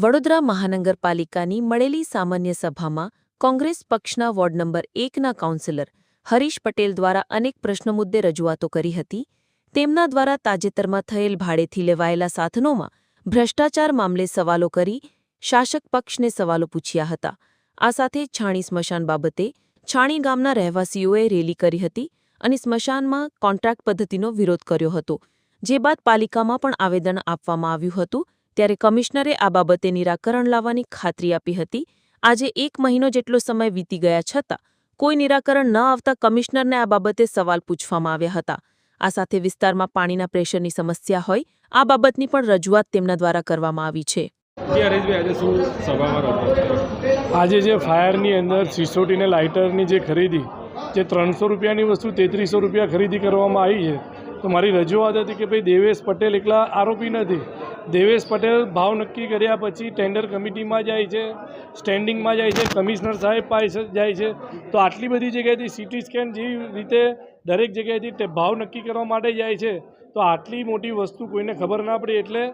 વડોદરા મહાનગરપાલિકાની મળેલી સામાન્ય સભામાં કોંગ્રેસ પક્ષના વોર્ડ નંબર 1ના કાઉન્સિલર હરીશ પટેલ દ્વારા અનેક પ્રશ્નો મુદ્દે રજૂઆતો કરી હતી. તેમના દ્વારા તાજેતરમાં થયેલ ભાડેથી લેવાયેલા સાધનોમાં ભ્રષ્ટાચાર મામલે સવાલો કરી શાસક પક્ષને સવાલો પૂછ્યા હતા. આ સાથે છાણી સ્મશાન બાબતે છાણી ગામના રહેવાસીઓએ રેલી કરી હતી અને સ્મશાનમાં કોન્ટ્રાક્ટ પદ્ધતિનો વિરોધ કર્યો હતો. જે બાદ પાલિકામાં પણ આવેદન આપવામાં આવ્યું હતું. ત્યારે કમિશનરે આ બાબતે નિરાકરણ લાવવાની ખાતરી આપી હતી. આજે 1 મહિનો જેટલો સમય વીતી ગયા છતાં કોઈ નિરાકરણ ન આવતા કમિશનરને આ બાબતે સવાલ પૂછવામાં આવ્યા હતા. આ સાથે વિસ્તારમાં પાણીના પ્રેશરની સમસ્યા હોય આ બાબતની પણ રજૂઆત તેમના દ્વારા કરવામાં આવી છે. આજે જે ફાયરની અંદર સિસોટીને લાઇટરની જે ખરીદી જે 300 રૂપિયાની વસ્તુ 3300 રૂપિયા ખરીદી કરવામાં આવી છે, તો મારી રજૂઆત હતી કે ભાઈ દેવેશ પટેલ એકલા આરોપી નથી. દેવેશ પટેલ ભાવ નક્કી કર્યા પછી ટેન્ડર કમિટીમાં જાય છે, સ્ટેન્ડિંગમાં જાય છે, કમિશનર સાહેબ પાસે જાય છે. તો આટલી બધી જગ્યાએથી સીટી સ્કેન જેવી રીતે દરેક જગ્યાએથી ભાવ નક્કી કરવા માટે જાય છે. તો આટલી મોટી વસ્તુ કોઈને ખબર ના પડી, એટલે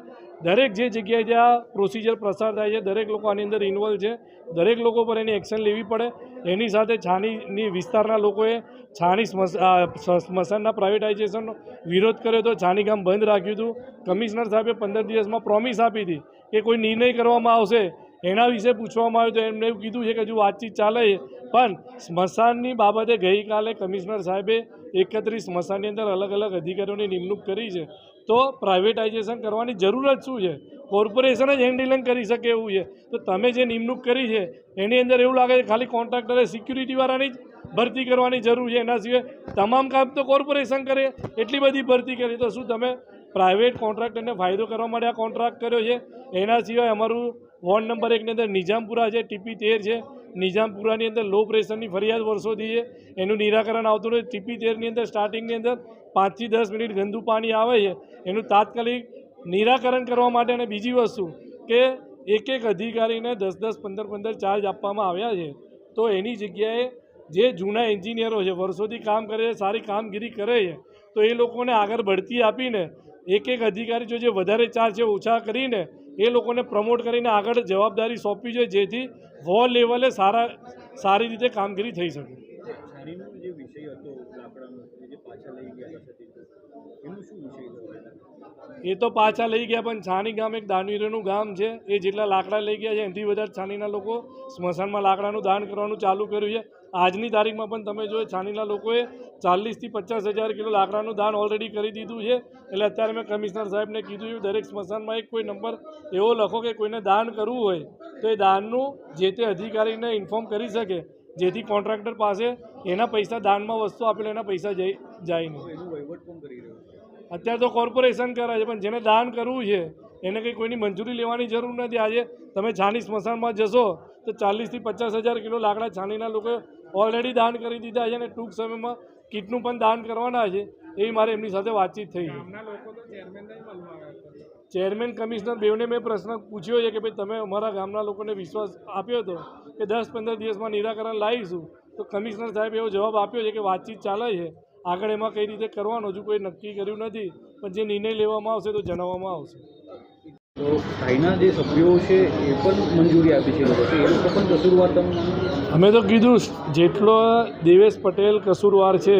દરેક જે જગ્યાએ જ્યાં પ્રોસિજર પસાર થાય છે દરેક લોકો આની અંદર ઇન્વોલ્વ છે. દરેક લોકો પર એની એક્શન લેવી પડે. એની સાથે છાણીની વિસ્તારના લોકોએ છાણી સ્મશાનના પ્રાઇવેટાઇઝેશનનો વિરોધ કર્યો હતો. છાણી ગામ બંધ રાખ્યું હતું. કમિશનર સાહેબે 15 દિવસમાં પ્રોમિસ આપી હતી કે કોઈ નિર્ણય કરવામાં આવશે. એના વિશે પૂછવામાં આવ્યું તો એમને એવું કીધું છે કે હજુ વાતચીત ચાલે છે. પણ સ્મશાનની બાબતે ગઈકાલે કમિશનર સાહેબે 31 સ્મશાનની અંદર અલગ અલગ અધિકારીઓની નિમણૂક કરી છે. તો પ્રાઇવેટાઇઝેશન કરવાની જરૂર જ શું છે? કોર્પોરેશન જ હેન્ડલિંગ કરી શકે એવું છે. તો તમે જે નિમણૂક કરી છે એની અંદર એવું લાગે છે ખાલી કોન્ટ્રાક્ટરે સિક્યુરિટીવાળાની જ ભરતી કરવાની જરૂર છે, એના સિવાય તમામ કામ તો કોર્પોરેશન કરે. એટલી બધી ભરતી કરી તો શું તમે પ્રાઇવેટ કોન્ટ્રાક્ટરને ફાયદો કરવા માટે આ કોન્ટ્રાક્ટ કર્યો છે? એના સિવાય અમારું વોર્ડ નંબર 1ની અંદર નિઝામપુરા છે, TP 13 છે. નિઝામપુરાની અંદર લો પ્રેશરની ફરિયાદ વર્ષોથી છે, એનું નિરાકરણ આવતું નથી. TP 13ની અંદર સ્ટાર્ટિંગની અંદર 5 થી 10 મિનિટ ગંદુ પાણી આવે છે, એનું તાત્કાલિક નિરાકરણ કરવા માટે. અને બીજી વસ્તુ કે એક અધિકારીને 10-10, 15-15 ચાર્જ આપવામાં આવ્યા છે. તો એની જગ્યાએ જે જૂના એન્જિનિયરો છે, વર્ષોથી કામ કરે છે, સારી કામગીરી કરે છે, તો એ લોકોને આગળ બઢતી આપીને એક અધિકારી જો જે વધારે ચાર્જ છે ઓછા કરીને એ લોકોને પ્રમોટ કરીને આગળ જવાબદારી સોંપવી જોઈએ, જેથી વોર્ડ લેવલે સારી રીતે કામગીરી થઈ શકે. એ તો પાછા લઈ ગયા, પણ છાણી ગામ એક દાનવીરોનું ગામ છે. એ જેટલા લાકડા લઈ ગયા છે એનાથી વધારે છાણીના લોકો સ્મશાનમાં લાકડાનું દાન કરવાનું ચાલુ કર્યું છે. આજની તારીખમાં પણ તમે જો છાણીના લોકોએ 40,000 થી 50,000 કિલો લાકડાનું દાન ઓલરેડી કરી દીધું છે. એટલે અત્યારે મેં કમિશનર સાહેબને કીધું છે દરેક સ્મશાનમાં એક કોઈ નંબર એવો લખો કે કોઈને દાન કરવું હોય તો એ દાનનું જે તે અધિકારીને ઇન્ફોર્મ કરી શકે, જેથી કોન્ટ્રાક્ટર પાસે એના પૈસા દાનમાં વસ્તુ આપેલો એના પૈસા જાય નહીં. અત્યારે તો કોર્પોરેશન કરે છે, પણ જેને દાન કરવું છે એને કંઈ કોઈની મંજૂરી લેવાની જરૂર નથી. આજે તમે છાણી સ્મશાનમાં જશો તો 40,000 થી 50,000 કિલો લાકડા છાણીના લોકોએ ઓલરેડી દાન કરી દીધા છે અને ટૂંક સમયમાં કીટનું પણ દાન કરવાના છે. એવી મારે એમની સાથે વાતચીત થઈ છે. ચેરમેન કમિશનર બેવને મેં પ્રશ્ન પૂછ્યો છે કે ભાઈ તમે અમારા ગામના લોકોને વિશ્વાસ આપ્યો હતો કે 10-15 દિવસમાં નિરાકરણ લાવીશું, તો કમિશનર સાહેબ એવો જવાબ આપ્યો છે કે વાતચીત ચાલે છે, આગળ એમાં કઈ રીતે કરવાનું હજુ કોઈ નક્કી કર્યું નથી, પણ જે નિર્ણય લેવામાં આવશે તો જણાવવામાં આવશે. તો સ્થાયીના જે સભ્યો છે એ પણ મંજૂરી આપી છે, એ લોકો પણ કસૂરવાર તમે? અમે તો કીધું જેટલો દેવેશ પટેલ કસૂરવાર છે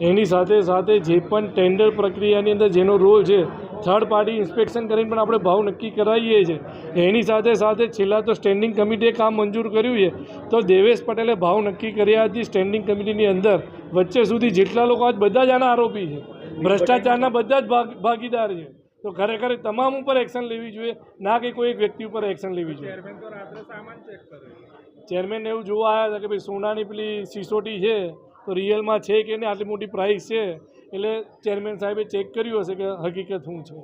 એની સાથે સાથે જે પણ ટેન્ડર પ્રક્રિયાની અંદર જેનો રોલ છે, થર્ડ પાર્ટી ઇન્સ્પેક્શન કરીને પણ આપણે ભાવ નક્કી કરાવીએ છીએ. એની સાથે સાથે છેલ્લા તો સ્ટેન્ડિંગ કમિટીએ કામ મંજૂર કર્યું છે. તો દેવેશ પટેલે ભાવ નક્કી કર્યા હતી સ્ટેન્ડિંગ કમિટીની અંદર વચ્ચે સુધી જેટલા લોકો આજ બધા જ આના આરોપી છે, ભ્રષ્ટાચારના બધા જ ભાગીદાર છે. તો ખરેખર તમામ ઉપર એક્શન લેવી જોઈએ, ના કે કોઈ એક વ્યક્તિ ઉપર એક્શન લેવી જોઈએ. ચેરમેન એવું જોવા આવ્યા હતા કે ભાઈ સોનાની પેલી સિસોટી છે તો રિયલમાં છે કે નહીં, આટલી મોટી પ્રાઇસ છે. એટલે ચેરમેન સાહેબે ચેક કર્યું હશે કે હકીકત શું છે.